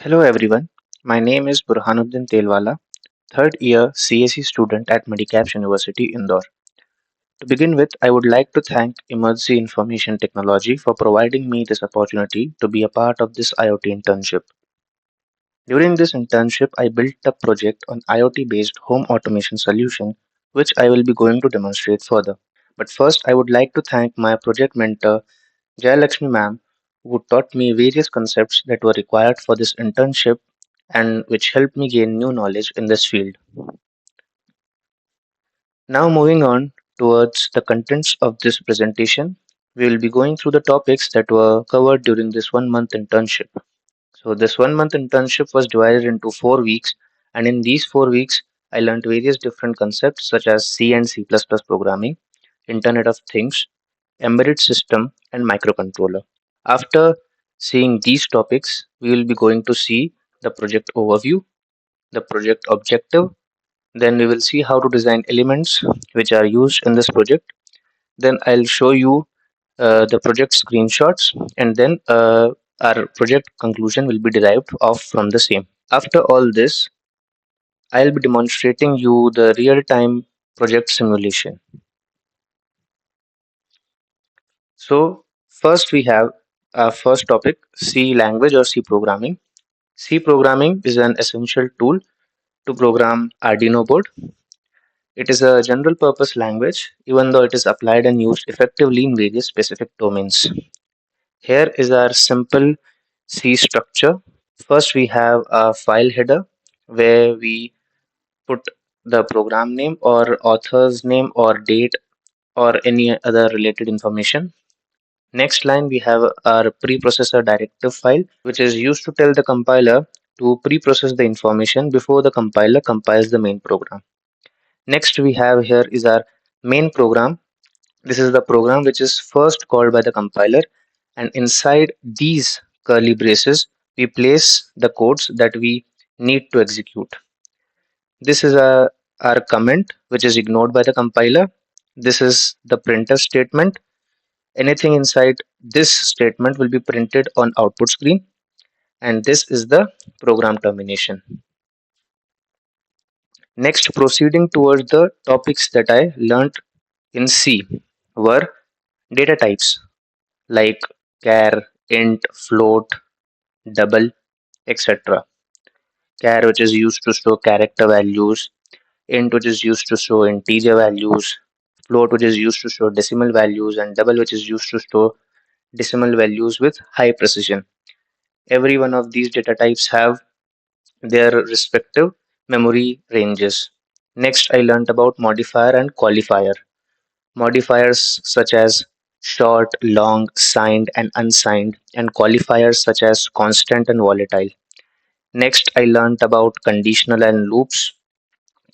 Hello everyone, my name is Burhanuddin Telwala, third year CSE student at Medicaps University, Indore. To begin with, I would like to thank Emertxe Information Technology for providing me this opportunity to be a part of this IoT internship. During this internship, I built a project on IoT based home automation solution, which I will be going to demonstrate further. But first, I would like to thank my project mentor, Jayalakshmi ma'am, who taught me various concepts that were required for this internship and which helped me gain new knowledge in this field. Now, moving on towards the contents of this presentation, we will be going through the topics that were covered during this 1 month internship. So, this 1 month internship was divided into 4 weeks, and in these 4 weeks, I learned various different concepts such as C and C programming, Internet of Things, embedded system, and microcontroller. After seeing these topics, we will be going to see the project overview, the project objective, then we will see how to design elements which are used in this project. Then I'll show you the project screenshots, and then our project conclusion will be derived off from the same. After all this, I'll be demonstrating you the real-time project simulation. So first we have our first topic, C language or C programming. C programming is an essential tool to program Arduino board. It is a general purpose language, even though it is applied and used effectively in various specific domains. Here is our simple C structure. First, we have a file header where we put the program name or author's name or date or any other related information. Next line, we have our preprocessor directive file, which is used to tell the compiler to preprocess the information before the compiler compiles the main program. Next, we have here is our main program. This is the program which is first called by the compiler, and inside these curly braces, we place the codes that we need to execute. This is our comment which is ignored by the compiler. This is the printer statement. Anything inside this statement will be printed on output screen, and this is the program termination. Next, proceeding towards the topics that I learnt in C were data types like char, int, float, double, etc. Char, which is used to store character values, int, which is used to store integer values, float, which is used to store decimal values, and double, which is used to store decimal values with high precision. Every one of these data types have their respective memory ranges. Next, I learned about modifier and qualifier. Modifiers such as short, long, signed, and unsigned, and qualifiers such as constant and volatile. Next, I learned about conditional and loops.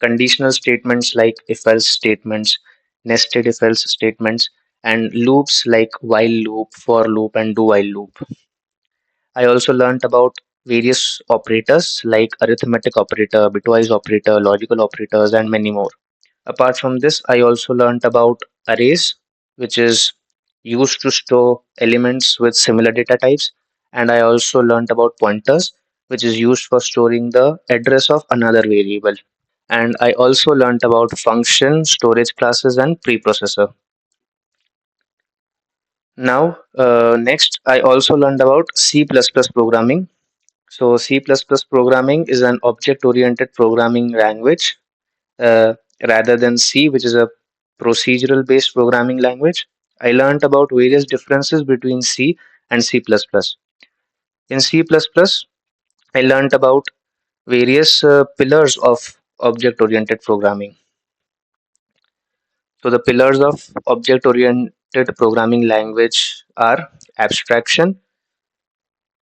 Conditional statements like if else statements, nested if else statements, and loops like while loop, for loop, and do while loop. I also learned about various operators like arithmetic operator, bitwise operator, logical operators, and many more. Apart from this, I also learned about arrays, which is used to store elements with similar data types. And I also learned about pointers, which is used for storing the address of another variable. And I also learned about function, storage classes, and preprocessor. Now, next, I also learned about C++ programming. So C++ programming is an object-oriented programming language uh, rather than C, which is a procedural based programming language. I learned about various differences between C and C++. In C++, I learned about various pillars of object oriented programming. So, the pillars of object oriented programming language are abstraction,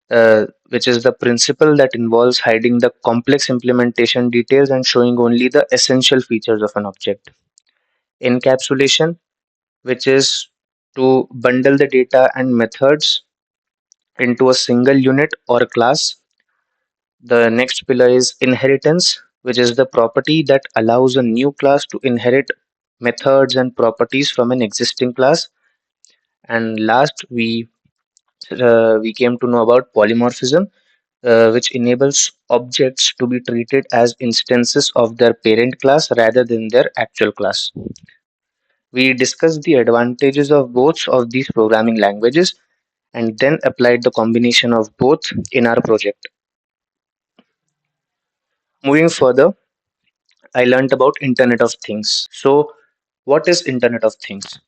which is the principle that involves hiding the complex implementation details and showing only the essential features of an object. Encapsulation, which is to bundle the data and methods into a single unit or a class. The next pillar is inheritance, which is the property that allows a new class to inherit methods and properties from an existing class. And last, we came to know about polymorphism, which enables objects to be treated as instances of their parent class rather than their actual class. We discussed the advantages of both of these programming languages and then applied the combination of both in our project. Moving further, I learned about Internet of Things. So, what is Internet of Things?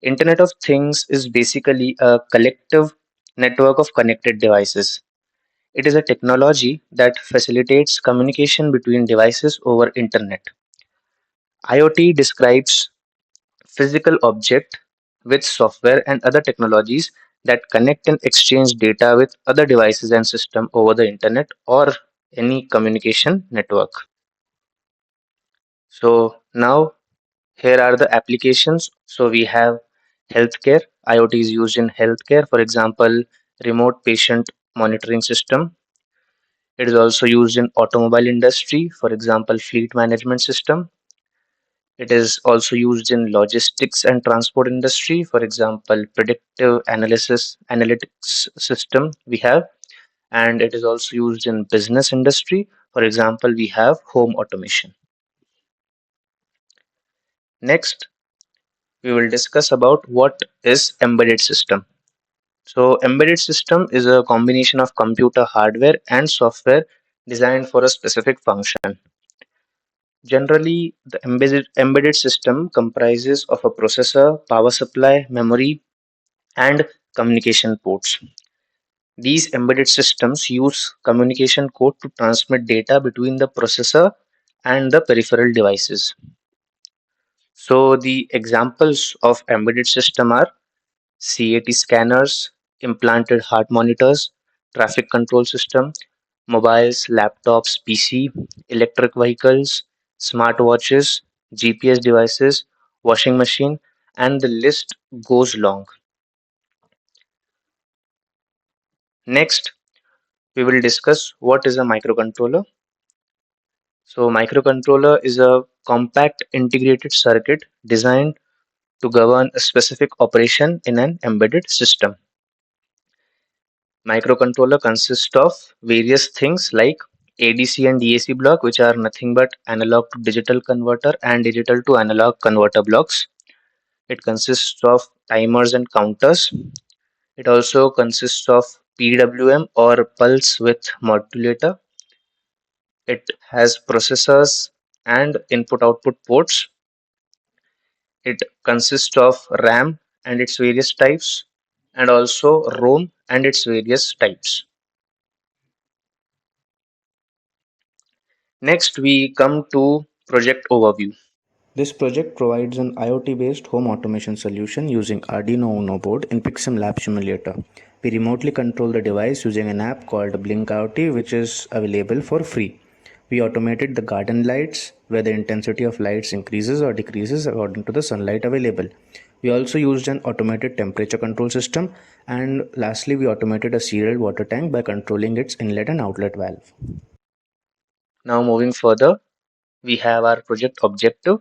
Internet of Things is basically a collective network of connected devices. It is a technology that facilitates communication between devices over internet. IoT describes physical object with software and other technologies that connect and exchange data with other devices and system over the internet or any communication network. So now here are the applications. So we have healthcare. IoT is used in healthcare. For example, remote patient monitoring system. It is also used in automobile industry. For example, fleet management system. It is also used in logistics and transport industry. For example, predictive analysis analytics system we have, and it is also used in business industry. For example, we have home automation. Next, we will discuss about what is embedded system. So embedded system is a combination of computer hardware and software designed for a specific function. Generally, the embedded system comprises of a processor, power supply, memory, and communication ports. These embedded systems use communication code to transmit data between the processor and the peripheral devices. So the examples of embedded system are CAT scanners, implanted heart monitors, traffic control system, mobiles, laptops, PC, electric vehicles, smartwatches, GPS devices, washing machine, and the list goes long. Next, we will discuss what is a microcontroller. So, microcontroller is a compact integrated circuit designed to govern a specific operation in an embedded system. Microcontroller consists of various things like ADC and DAC block, which are nothing but analog to digital converter and digital to analog converter blocks. It consists of timers and counters. It also consists of PWM or pulse width modulator. It has processors and input output ports. It consists of RAM and its various types, and also ROM and its various types. Next, we come to project overview. This project provides an IoT-based home automation solution using Arduino Uno board in PicSimLab simulator. We remotely control the device using an app called Blynk IoT, which is available for free. We automated the garden lights, where the intensity of lights increases or decreases according to the sunlight available. We also used an automated temperature control system, and lastly, we automated a serial water tank by controlling its inlet and outlet valve. Now, moving further, we have our project objective.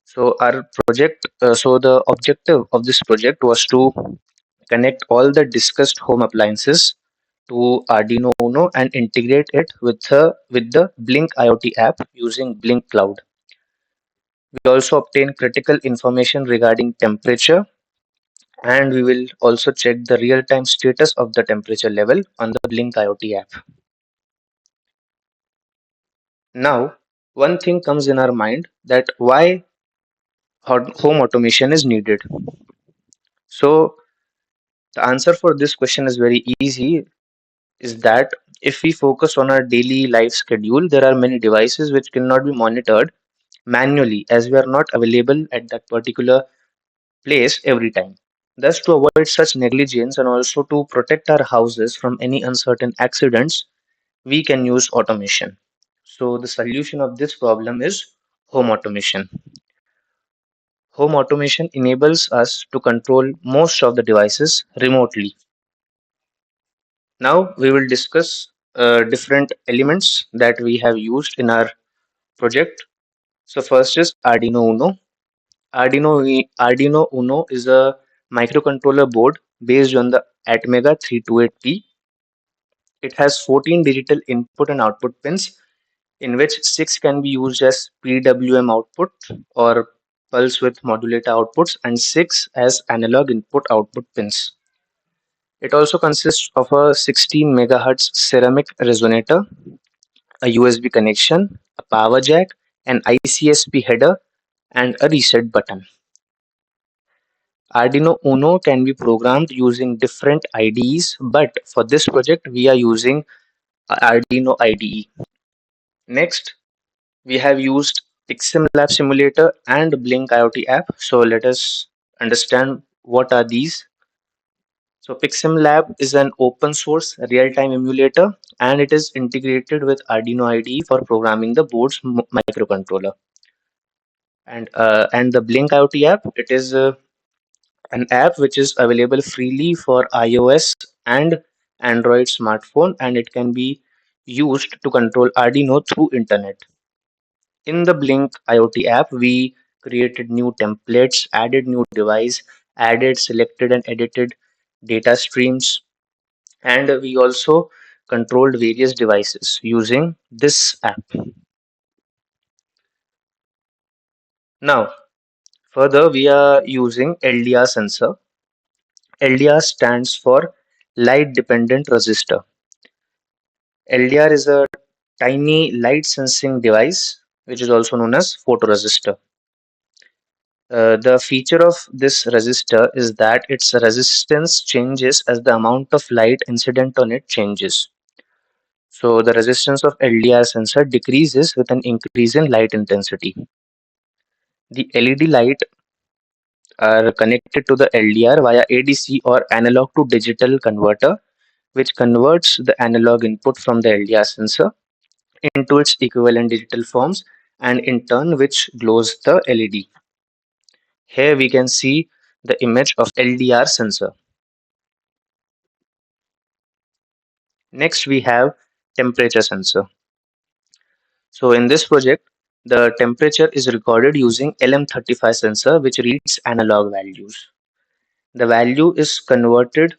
So the objective of this project was to connect all the discussed home appliances to Arduino Uno and integrate it with the Blynk IoT app using Blynk Cloud. We also obtain critical information regarding temperature, and we will also check the real-time status of the temperature level on the Blynk IoT app. Now, one thing comes in our mind that why home automation is needed. So the answer for this question is very easy, is that if we focus on our daily life schedule, there are many devices which cannot be monitored manually as we are not available at that particular place every time. Thus, to avoid such negligence and also to protect our houses from any uncertain accidents, we can use automation. So, the solution of this problem is home automation. Home automation enables us to control most of the devices remotely. Now we will discuss different elements that we have used in our project. So first is Arduino Uno. Arduino Uno is a microcontroller board based on the Atmega 328P. It has 14 digital input and output pins, in which 6 can be used as PWM output or pulse width modulator outputs, and 6 as analog input output pins. It also consists of a 16 MHz ceramic resonator, a USB connection, a power jack, an ICSP header, and a reset button. Arduino Uno can be programmed using different IDEs, but for this project we are using Arduino IDE. Next, we have used PicSimLab simulator and Blynk IoT app. So let us understand what are these. So PicSimLab is an open source real-time emulator, and it is integrated with Arduino IDE for programming the board's microcontroller. And the Blynk IoT app, it is an app which is available freely for iOS and Android smartphone, and it can be used to control Arduino through internet. In the Blynk IoT app, we created new templates, added new device, added selected and edited data streams, and we also controlled various devices using this app. Now, further, we are using LDR sensor. LDR stands for light dependent resistor. LDR is a tiny light sensing device which is also known as photoresistor. The feature of this resistor is that its resistance changes as the amount of light incident on it changes. So the resistance of LDR sensor decreases with an increase in light intensity. The LED light are connected to the LDR via ADC or analog to digital converter, which converts the analog input from the LDR sensor into its equivalent digital forms, and in turn which glows the LED. Here we can see the image of LDR sensor. Next we have temperature sensor. So in this project, the temperature is recorded using LM35 sensor, which reads analog values. The value is converted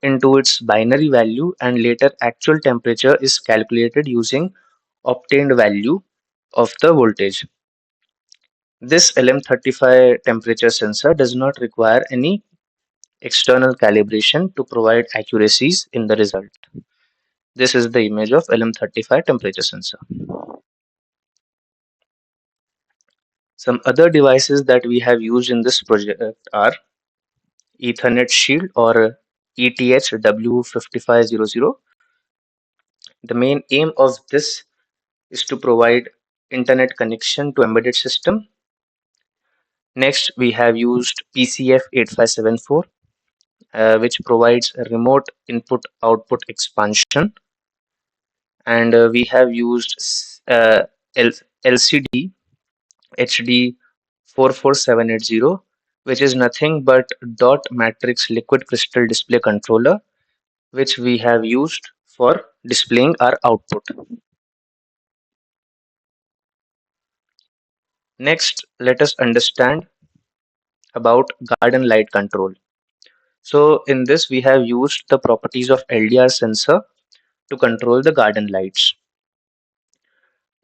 into its binary value, and later actual temperature is calculated using obtained value of the voltage. This LM35 temperature sensor does not require any external calibration to provide accuracies in the result. This is the image of LM35 temperature sensor. Some other devices that we have used in this project are Ethernet Shield or ETH W5500. The main aim of this is to provide internet connection to embedded system. Next, we have used PCF8574, which provides a remote input output expansion, and we have used LCD HD 44780, which is nothing but dot matrix liquid crystal display controller, which we have used for displaying our output. Next, let us understand about garden light control. So in this we have used the properties of LDR sensor to control the garden lights.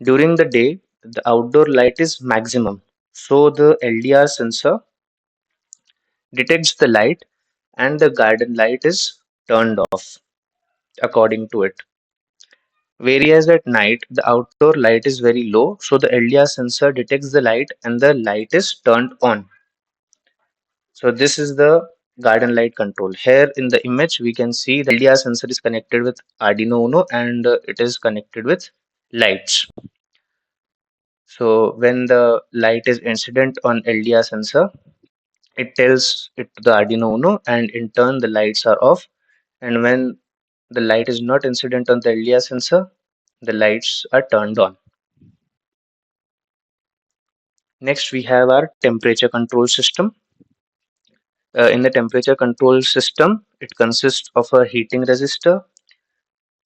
During the day, the outdoor light is maximum, so the LDR sensor detects the light and the garden light is turned off according to it. Whereas at night, the outdoor light is very low, so the LDR sensor detects the light and the light is turned on. So this is the garden light control. Here in the image, we can see the LDR sensor is connected with Arduino Uno, and it is connected with lights. So when the light is incident on LDR sensor, it tells it to the Arduino Uno, and in turn the lights are off. And when the light is not incident on the LDR sensor, the lights are turned on. Next, we have our temperature control system. In the temperature control system, it consists of a heating resistor,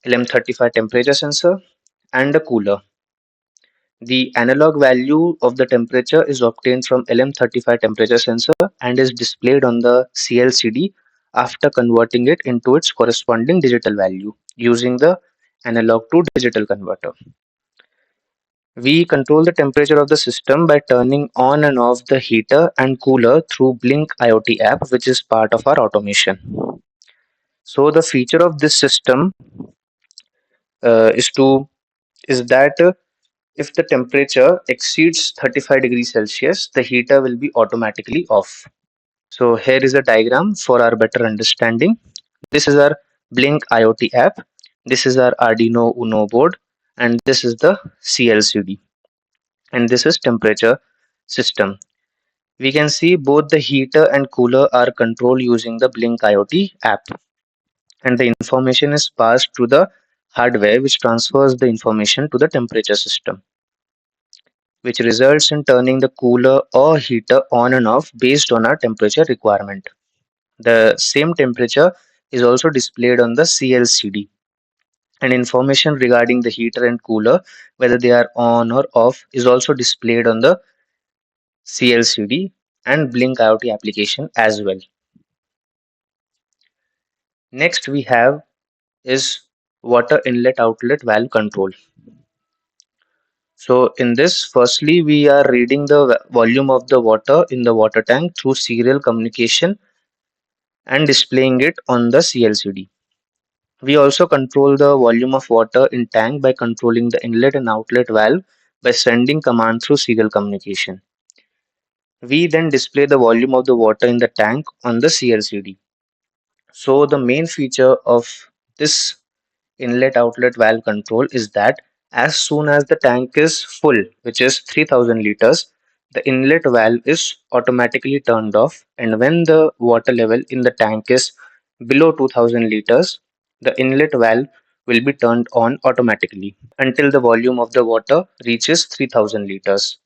LM35 temperature sensor, and a cooler. The analog value of the temperature is obtained from LM35 temperature sensor and is displayed on the CLCD after converting it into its corresponding digital value using the analog to digital converter. We control the temperature of the system by turning on and off the heater and cooler through Blynk IoT app, which is part of our automation. So the feature of this system uh, is to is that if the temperature exceeds 35 degrees Celsius, the heater will be automatically off. So here is a diagram for our better understanding. This is our Blynk IoT app. This is our Arduino Uno board, and this is the CLCD. And this is temperature system. We can see both the heater and cooler are controlled using the Blynk IoT app, and the information is passed to the hardware, which transfers the information to the temperature system, which results in turning the cooler or heater on and off based on our temperature requirement. The same temperature is also displayed on the CLCD, and information regarding the heater and cooler, whether they are on or off, is also displayed on the CLCD and Blynk IoT application as well. Next we have is water inlet outlet valve control. So in this, firstly, we are reading the volume of the water in the water tank through serial communication and displaying it on the CLCD. We also control the volume of water in tank by controlling the inlet and outlet valve by sending command through serial communication. We then display the volume of the water in the tank on the CLCD. So the main feature of this inlet outlet valve control is that as soon as the tank is full, which is 3000 liters, the inlet valve is automatically turned off, and when the water level in the tank is below 2000 liters, the inlet valve will be turned on automatically until the volume of the water reaches 3000 liters.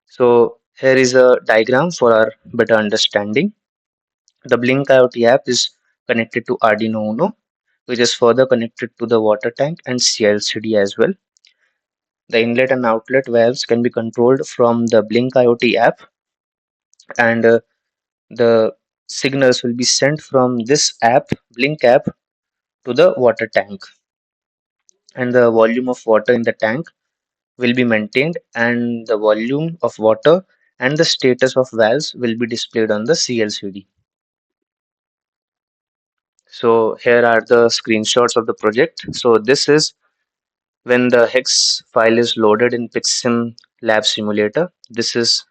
So here is a diagram for our better understanding. The Blynk IoT app is connected to Arduino Uno, which is further connected to the water tank and CLCD as well. The inlet and outlet valves can be controlled from the Blynk IoT app, and the signals will be sent from this app, Blynk app, to the water tank. And the volume of water in the tank will be maintained, and the volume of water and the status of valves will be displayed on the CLCD. So here are the screenshots of the project. So this is when the hex file is loaded in PicSimLab simulator. This is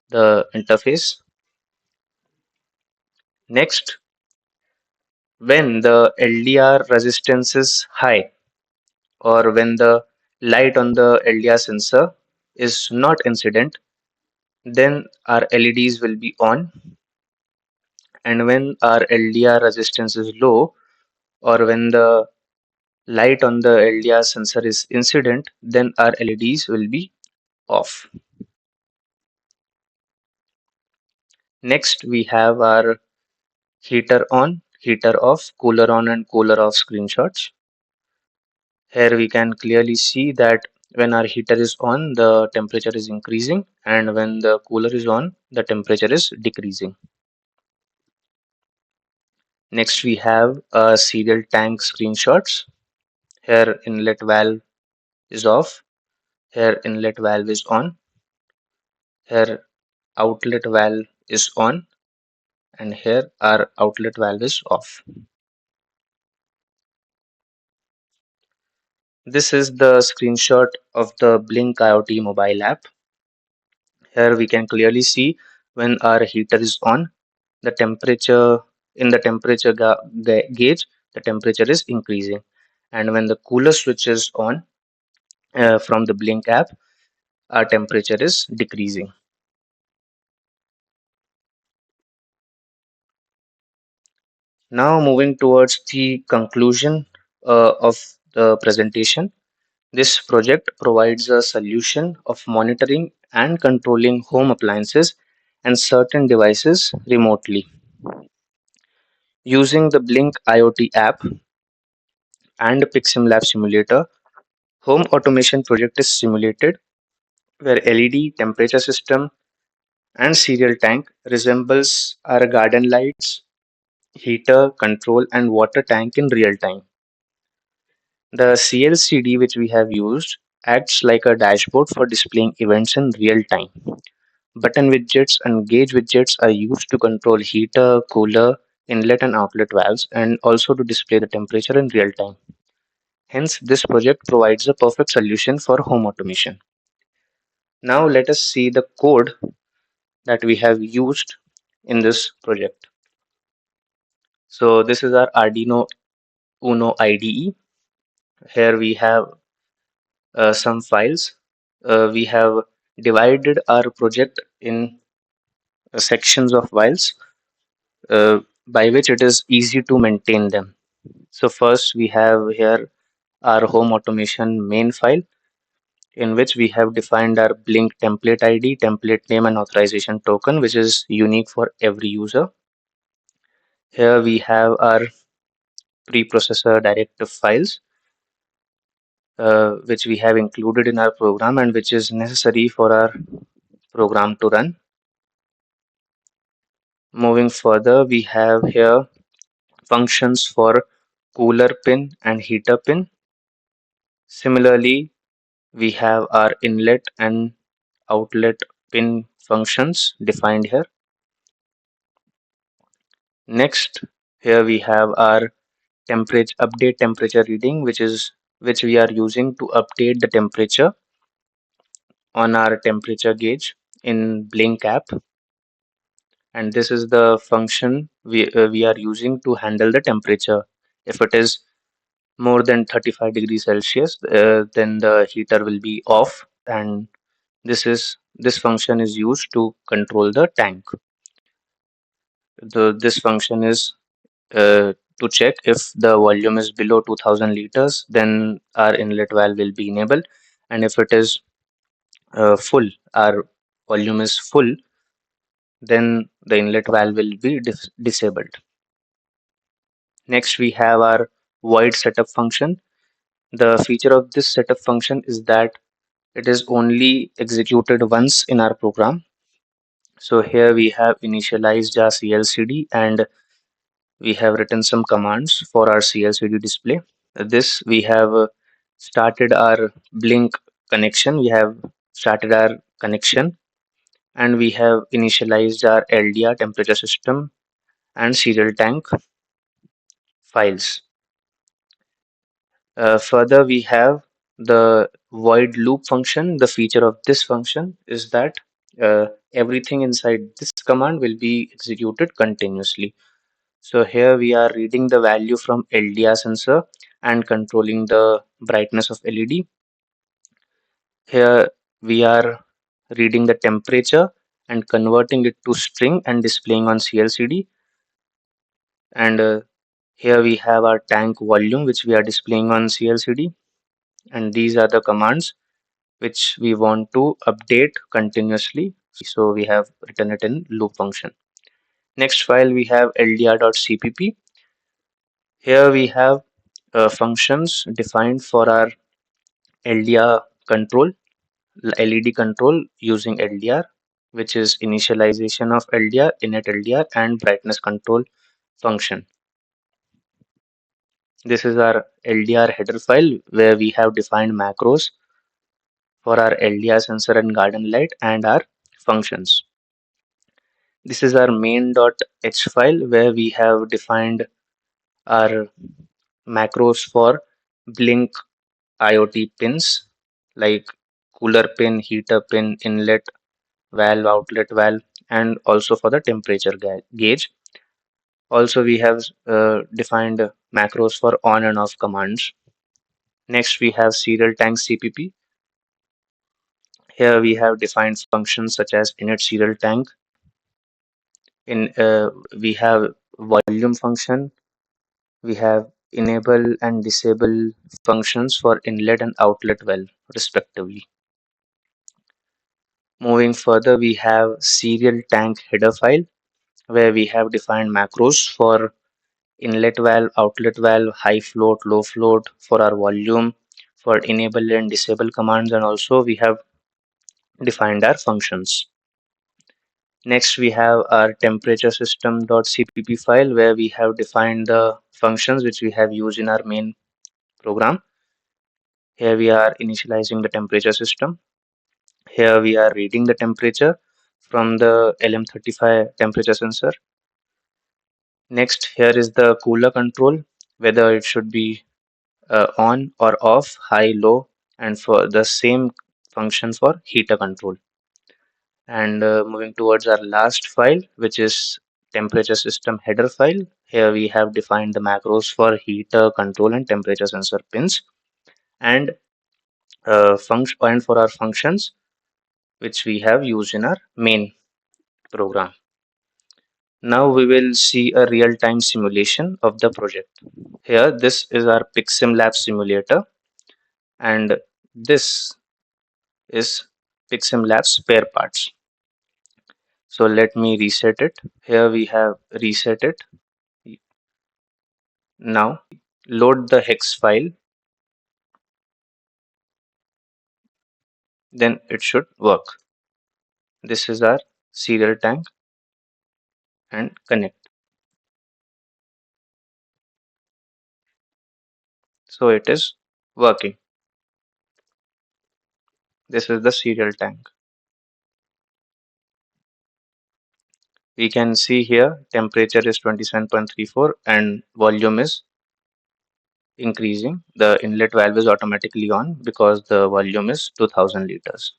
the interface. Next, when the LDR resistance is high, or when the light on the LDR sensor is not incident, then our LEDs will be on. And when our LDR resistance is low, or when the light on the LDR sensor is incident, then our LEDs will be off. Next, we have our heater on, heater off, cooler on and cooler off screenshots. Here we can clearly see that when our heater is on, the temperature is increasing, and when the cooler is on, the temperature is decreasing. Next we have serial tank screenshots. Here inlet valve is off, here inlet valve is on, here outlet valve is on, and here our outlet valve is off. This is the screenshot of the Blynk IoT mobile app. Here we can clearly see when our heater is on, the temperature in the temperature gauge, the temperature is increasing. And when the cooler switch is on from the Blynk app, our temperature is decreasing. Now moving towards the conclusion of the presentation. This project provides a solution of monitoring and controlling home appliances and certain devices remotely. Using the Blynk IoT app and PicSimLab simulator, home automation project is simulated where LED, temperature system, and serial tank resembles our garden lights, heater, control, and water tank in real time. The CLCD which we have used acts like a dashboard for displaying events in real time. Button widgets and gauge widgets are used to control heater, cooler, inlet and outlet valves, and also to display the temperature in real time. Hence, this project provides a perfect solution for home automation. Now let us see the code that we have used in this project. So this is our Arduino Uno IDE. Here we have some files. We have divided our project in sections of files by which it is easy to maintain them. So first we have here our home automation main file, in which we have defined our Blynk template ID, template name and authorization token, which is unique for every user. Here we have our preprocessor directive files, which we have included in our program and which is necessary for our program to run. Moving further, we have here functions for cooler pin and heater pin. Similarly, we have our inlet and outlet pin functions defined here. Next, here we have our temperature reading, which we are using to update the temperature on our temperature gauge in Blynk app, and this is the function we are using to handle the temperature. If it is more than 35 degrees Celsius, then the heater will be off, and this function is used to control the tank. This function is to check if the volume is below 2000 liters, then our inlet valve will be enabled, and if it is full, our volume is full, then the inlet valve will be disabled. Next, we have our void setup function. The feature of this setup function is that it is only executed once in our program. So here we have initialized our CLCD and we have written some commands for our CLCD display. This we have started our Blynk connection. We have started our connection and we have initialized our LDR temperature system and serial tank files. Further, we have the void loop function. The feature of this function is that everything inside this command will be executed continuously. So here we are reading the value from LDR sensor and controlling the brightness of LED. Here we are reading the temperature and converting it to string and displaying on CLCD. And here we have our tank volume, which we are displaying on CLCD. And these are the commands which we want to update continuously. So we have written it in loop function. Next file we have ldr.cpp. Here we have functions defined for our LDR control, LED control using LDR, which is initialization of LDR, init LDR, and brightness control function. This is our LDR header file where we have defined macros for our LDR sensor and garden light and our functions. This is our main.h file where we have defined our macros for Blynk IoT pins like cooler pin, heater pin, inlet valve, outlet valve, and also for the temperature gauge. Also, we have defined macros for on and off commands. Next, we have serial tank CPP. Here we have defined functions such as init serial tank. We have volume function. We have enable and disable functions for inlet and outlet valve respectively. Moving further, we have serial tank header file where we have defined macros for inlet valve, outlet valve, high float, low float for our volume, for enable and disable commands, and also we have defined our functions. Next, we have our temperature system.cpp file where we have defined the functions which we have used in our main program. Here we are initializing the temperature system. Here we are reading the temperature from the LM35 temperature sensor. Next, here is the cooler control, whether it should be on or off, high, low, and for the same function for heater control. And moving towards our last file, which is temperature system header file. Here we have defined the macros for heater control and temperature sensor pins, and function and for our functions which we have used in our main program. Now we will see a real-time simulation of the project. Here, this is our PicSimLab simulator, and this is PicSimLab spare parts. So let me reset it. Here we have reset it. Now load the hex file, then it should work. This is our serial tank and connect. So it is working. This is the serial tank. We can see here temperature is 27.34 and volume is increasing. The inlet valve is automatically on because the volume is 2000 liters.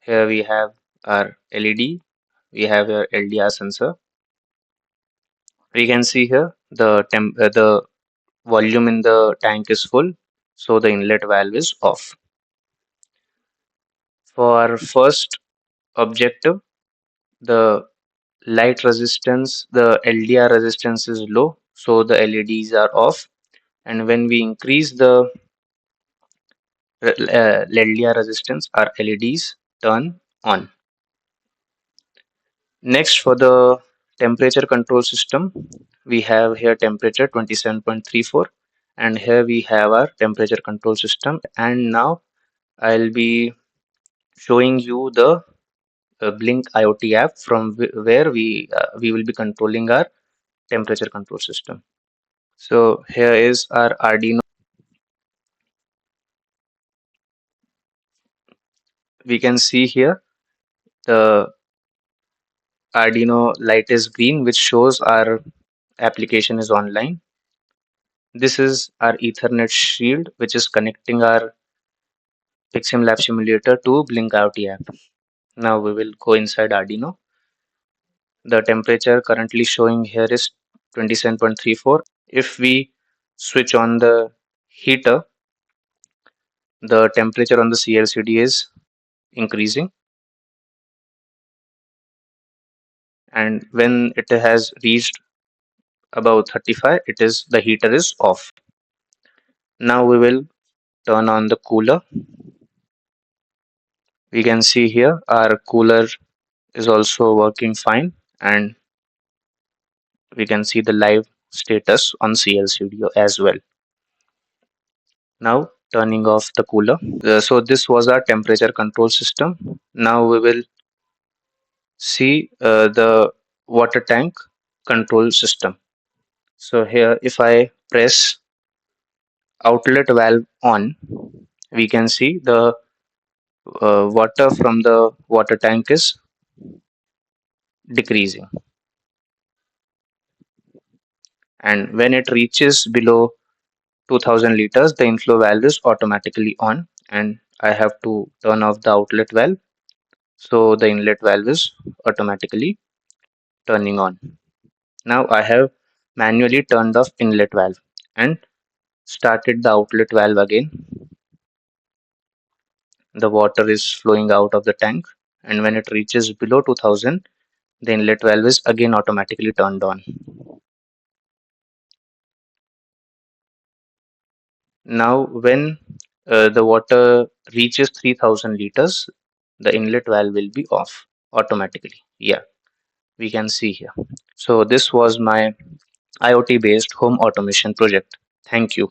Here we have our LED, we have our LDR sensor. We can see here the volume in the tank is full, so the inlet valve is off. For our first objective, the light resistance, the LDR resistance is low, so the LEDs are off. And when we increase the LDR resistance, our LEDs turn on. Next, for the temperature control system, we have here temperature 27.34, and here we have our temperature control system. And now I'll be showing you the Blynk IoT app from where we will be controlling our temperature control system. So here is our Arduino. We can see here the Arduino light is green, which shows our application is online. This is our Ethernet shield, which is connecting our PicSimLab simulator to Blynk IoT app. Now we will go inside Arduino. The temperature currently showing here is 27.34. If we switch on the heater, the temperature on the CLCD is increasing, and when it has reached above 35, it is the heater is off. Now we will turn on the cooler. We can see here our cooler is also working fine, and we can see the live status on CLCD as well. Now turning off the cooler. So this was our temperature control system. Now we will see the water tank control system. So here if I press outlet valve on, we can see the water from the water tank is decreasing, and when it reaches below 2000 liters, the inflow valve is automatically on, and I have to turn off the outlet valve, so the inlet valve is automatically turning on. Now I have manually turned off inlet valve and started the outlet valve again. The water is flowing out of the tank, and when it reaches below 2000, the inlet valve is again automatically turned on. Now when the water reaches 3000 liters, the inlet valve will be off automatically. Yeah, we can see here. So this was my IoT based home automation project. Thank you.